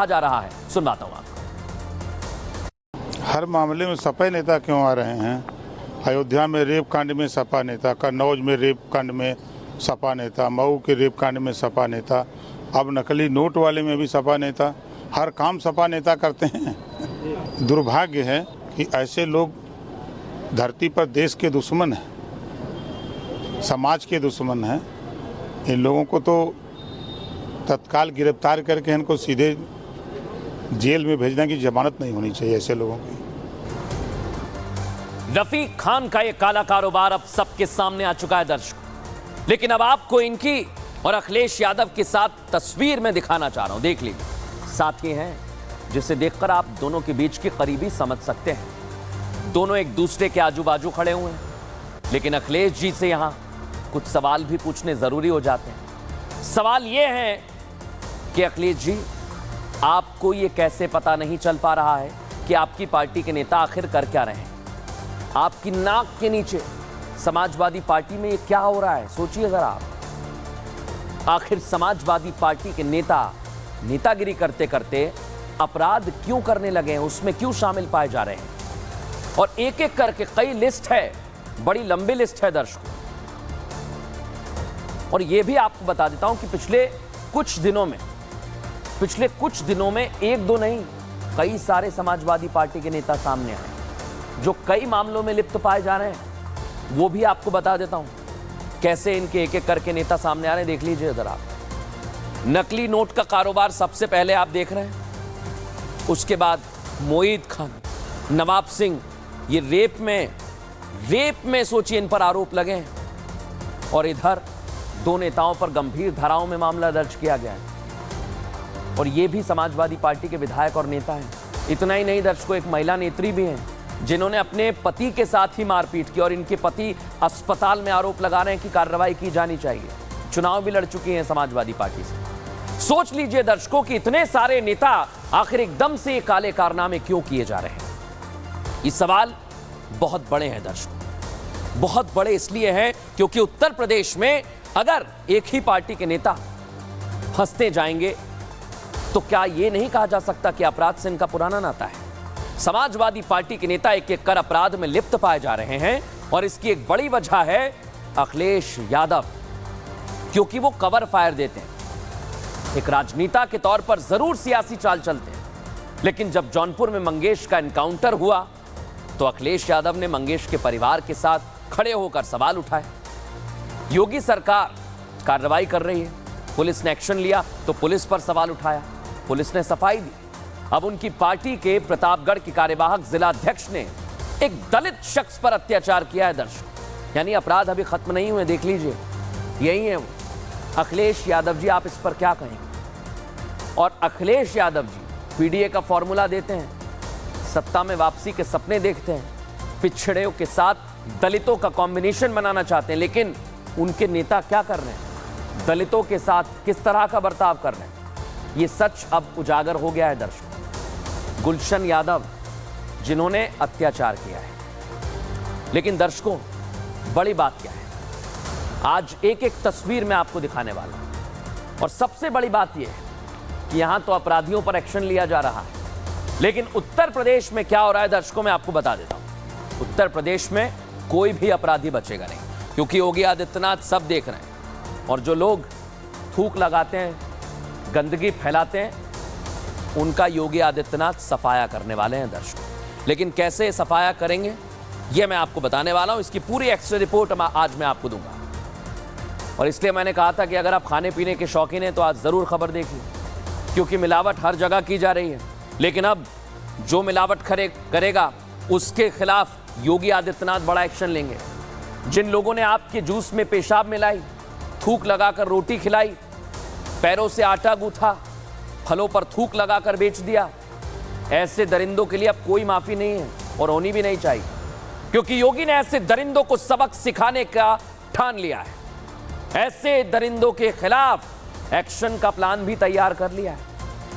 जा रहा है, सुनवाता हूं आपको। हर मामले में सपा नेता क्यों आ रहे हैं? अयोध्या में रेप कांड में सपा नेता, कन्नौज में रेप कांड में सपा नेता, मऊ के रेप कांड में सपा नेता, अब नकली नोट वाले में भी सपा नेता। हर काम सपा नेता करते हैं। दुर्भाग्य है कि ऐसे लोग धरती पर देश के दुश्मन हैं, समाज के दुश्मन हैं। इन लोगों को तो तत्काल गिरफ्तार करके इनको सीधे जेल में भेजने की जमानत नहीं होनी चाहिए ऐसे लोगों की। रफीक खान का यह काला कारोबार अब सबके सामने आ चुका है दर्शकों, लेकिन अब आपको इनकी और अखिलेश यादव के साथ तस्वीर में दिखाना चाह रहा हूं। देख लीजिए, साथी हैं जिसे देखकर आप दोनों के बीच की करीबी समझ सकते हैं। दोनों एक दूसरे के आजू बाजू खड़े हुए हैं, लेकिन अखिलेश जी से यहां कुछ सवाल भी पूछने जरूरी हो जाते हैं। सवाल यह है कि अखिलेश जी, आपको यह कैसे पता नहीं चल पा रहा है कि आपकी पार्टी के नेता आखिर कर क्या रहे हैं? आपकी नाक के नीचे समाजवादी पार्टी में ये क्या हो रहा है? सोचिए अगर आप, आखिर समाजवादी पार्टी के नेता नेतागिरी करते करते अपराध क्यों करने लगे हैं, उसमें क्यों शामिल पाए जा रहे हैं? और एक एक करके कई लिस्ट है, बड़ी लंबी लिस्ट है दर्शकों। और यह भी आपको बता देता हूं कि पिछले कुछ दिनों में एक दो नहीं, कई सारे समाजवादी पार्टी के नेता सामने आए जो कई मामलों में लिप्त पाए जा रहे हैं। वो भी आपको बता देता हूं कैसे इनके एक एक करके नेता सामने आ रहे हैं। देख लीजिए अगर आप, नकली नोट का कारोबार सबसे पहले आप देख रहे हैं, उसके बाद मोईद खान, नवाब सिंह, ये रेप में सोचिए इन पर आरोप लगे हैं। और इधर दो नेताओं पर गंभीर धाराओं में मामला दर्ज किया गया है, और ये भी समाजवादी पार्टी के विधायक और नेता हैं। इतना ही नहीं दर्शकों, एक महिला नेत्री भी हैं जिन्होंने अपने पति के साथ ही मारपीट की, और इनके पति अस्पताल में आरोप लगा रहे हैं कि कार्रवाई की जानी चाहिए। चुनाव भी लड़ चुकी हैं समाजवादी पार्टी से। सोच लीजिए दर्शकों कि इतने सारे नेता आखिर एकदम से ये काले कारनामे क्यों किए जा रहे हैं? ये सवाल बहुत बड़े हैं दर्शकों, बहुत बड़े इसलिए हैं क्योंकि उत्तर प्रदेश में अगर एक ही पार्टी के नेता फंसते जाएंगे तो क्या यह नहीं कहा जा सकता कि अपराध से इनका पुराना नाता है? समाजवादी पार्टी के नेता एक एक कर अपराध में लिप्त पाए जा रहे हैं, और इसकी एक बड़ी वजह है अखिलेश यादव, क्योंकि वो कवर फायर देते हैं। एक राजनेता के तौर पर जरूर सियासी चाल चलते हैं, लेकिन जब जौनपुर में मंगेश का एनकाउंटर हुआ तो अखिलेश यादव ने मंगेश के परिवार के साथ खड़े होकर सवाल उठाए। योगी सरकार कार्रवाई कर रही है, पुलिस ने एक्शन लिया तो पुलिस पर सवाल उठाया, पुलिस ने सफाई दी। अब उनकी पार्टी के प्रतापगढ़ के कार्यवाहक जिलाध्यक्ष ने एक दलित शख्स पर अत्याचार किया है दर्शक, यानी अपराध अभी खत्म नहीं हुए। देख लीजिए, यही है वो अखिलेश यादव जी। आप इस पर क्या कहेंगे? और अखिलेश यादव जी पीडीए का फॉर्मूला देते हैं, सत्ता में वापसी के सपने देखते हैं, पिछड़ों के साथ दलितों का कॉम्बिनेशन बनाना चाहते हैं, लेकिन उनके नेता क्या कर रहे हैं? दलितों के साथ किस तरह का बर्ताव कर रहे हैं? ये सच अब उजागर हो गया है दर्शकों। गुलशन यादव जिन्होंने अत्याचार किया है, लेकिन दर्शकों बड़ी बात क्या है, आज एक एक तस्वीर में आपको दिखाने वाला हूं। और सबसे बड़ी बात यह है कि यहां तो अपराधियों पर एक्शन लिया जा रहा है, लेकिन उत्तर प्रदेश में क्या हो रहा है दर्शकों, मैं आपको बता देता हूं। उत्तर प्रदेश में कोई भी अपराधी बचेगा नहीं, क्योंकि योगी आदित्यनाथ सब देख रहे हैं, और जो लोग थूक लगाते हैं, गंदगी फैलाते हैं, उनका योगी आदित्यनाथ सफाया करने वाले हैं दर्शकों। लेकिन कैसे सफाया करेंगे यह मैं आपको बताने वाला हूं। इसकी पूरी एक्स्ट्रा रिपोर्ट आज मैं आपको दूंगा, और इसलिए मैंने कहा था कि अगर आप खाने पीने के शौकीन हैं तो आज जरूर खबर देखिए, क्योंकि मिलावट हर जगह की जा रही है। लेकिन अब जो मिलावट करेगा उसके खिलाफ योगी आदित्यनाथ बड़ा एक्शन लेंगे। जिन लोगों ने आपके जूस में पेशाब मिलाई, थूक लगाकर रोटी खिलाई, पैरों से आटा गूथा, फलों पर थूक लगाकर बेच दिया, ऐसे दरिंदों के लिए अब कोई माफी नहीं है, और होनी भी नहीं चाहिए, क्योंकि योगी ने ऐसे दरिंदों को सबक सिखाने का ठान लिया है। ऐसे दरिंदों के खिलाफ एक्शन का प्लान भी तैयार कर लिया है,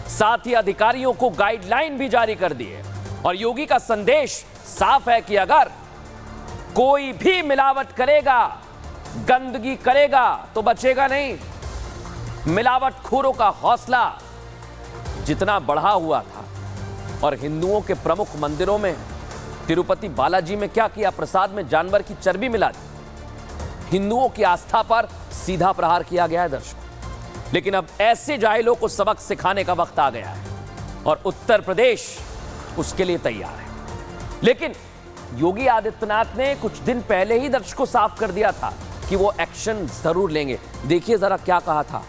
साथ ही अधिकारियों को गाइडलाइन भी जारी कर दी है। और योगी का संदेश साफ है कि अगर कोई भी मिलावट करेगा, गंदगी करेगा तो बचेगा नहीं। मिलावटखोरों का हौसला जितना बढ़ा हुआ था और हिंदुओं के प्रमुख मंदिरों में, तिरुपति बालाजी में क्या किया, प्रसाद में जानवर की चर्बी मिला दी। हिंदुओं की आस्था पर सीधा प्रहार किया गया है दर्शकों। लेकिन अब ऐसे जाहिलों को सबक सिखाने का वक्त आ गया है और उत्तर प्रदेश उसके लिए तैयार है। लेकिन योगी आदित्यनाथ ने कुछ दिन पहले ही दर्शकों को साफ कर दिया था कि वो एक्शन जरूर लेंगे। देखिए जरा क्या कहा था।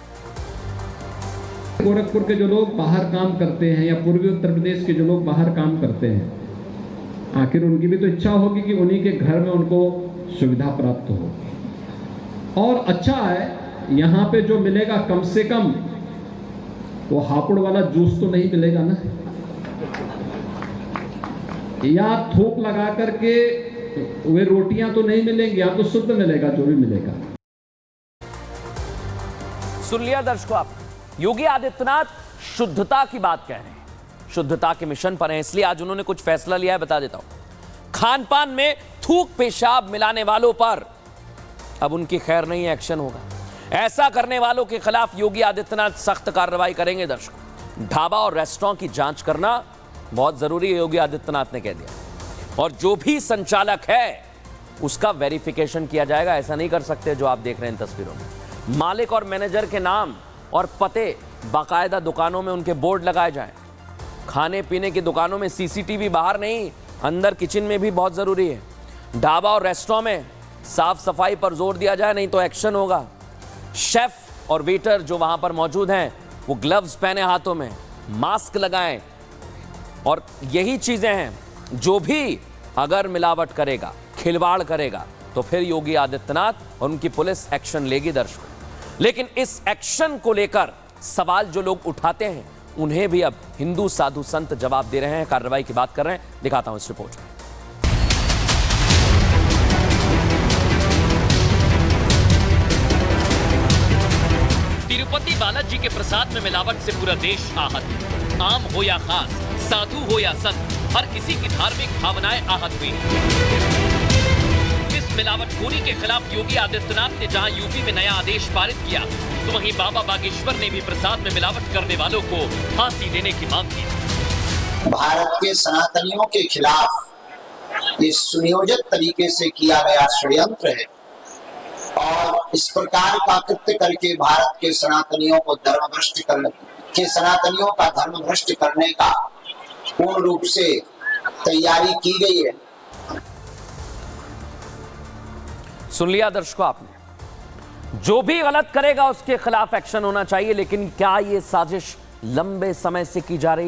गोरखपुर के जो लोग बाहर काम करते हैं या पूर्वी उत्तर प्रदेश के जो लोग बाहर काम करते हैं, आखिर उनकी भी तो इच्छा होगी कि उन्हीं के घर में उनको सुविधा प्राप्त हो। और अच्छा है, यहाँ पे जो मिलेगा कम से कम वो हापुड़ वाला जूस तो नहीं मिलेगा ना, या थूक लगा करके वे रोटियां तो नहीं मिलेंगी, या तो शुद्ध मिलेगा जो भी मिलेगा। सुन लिया दर्शकों आप, योगी आदित्यनाथ शुद्धता की बात कह रहे हैं, शुद्धता के मिशन पर हैं, इसलिए आज उन्होंने कुछ फैसला लिया है, बता देता हूं। खान पान में थूक पेशाब मिलाने वालों पर अब उनकी खैर नहीं, एक्शन होगा। ऐसा करने वालों के खिलाफ योगी आदित्यनाथ सख्त कार्रवाई करेंगे दर्शकों। ढाबा और रेस्टोरेंट की जांच करना बहुत जरूरी है, योगी आदित्यनाथ ने कह दिया। और जो भी संचालक है उसका वेरिफिकेशन किया जाएगा। ऐसा नहीं कर सकते जो आप देख रहे हैं इन तस्वीरों में। मालिक और मैनेजर के नाम और पते बाकायदा दुकानों में उनके बोर्ड लगाए जाएं। खाने पीने की दुकानों में सीसीटीवी बाहर नहीं, अंदर किचन में भी बहुत जरूरी है। ढाबा और रेस्टोरेंट में साफ सफाई पर जोर दिया जाए, नहीं तो एक्शन होगा। शेफ और वेटर जो वहां पर मौजूद हैं वो ग्लव्स पहने हाथों में, मास्क लगाएं। और यही चीजें हैं, जो भी अगर मिलावट करेगा, खिलवाड़ करेगा, तो फिर योगी आदित्यनाथ और उनकी पुलिस एक्शन लेगी दर्शकों। लेकिन इस एक्शन को लेकर सवाल जो लोग उठाते हैं उन्हें भी अब हिंदू साधु संत जवाब दे रहे हैं, कार्रवाई की बात कर रहे हैं। दिखाता हूं इस रिपोर्ट में। तिरुपति बालाजी के प्रसाद में मिलावट से पूरा देश आहत है। आम हो या खास, साधु हो या संत, हर किसी की धार्मिक भावनाएं आहत हुई। इस मिलावटखोरी के खिलाफ योगी आदित्यनाथ ने जहां यूपी में नया आदेश पारित किया, तो वहीं बाबा बागेश्वर ने भी प्रसाद में मिलावट करने वालों को फांसी देने की मांग की। भारत के सनातनियों के खिलाफ ये सुनियोजित तरीके से किया गया षड्यंत्र है और इस प्रकार का कृत्य करके भारत के सनातनियों को धर्मभ्रष्ट करने के, सनातनियों का धर्मभ्रष्ट करने का पूर्ण रूप से तैयारी की गई है। सुन लिया दर्शकों आपने, जो भी गलत करेगा उसके खिलाफ एक्शन होना चाहिए। लेकिन क्या ये साजिश लंबे समय से की जा रही है?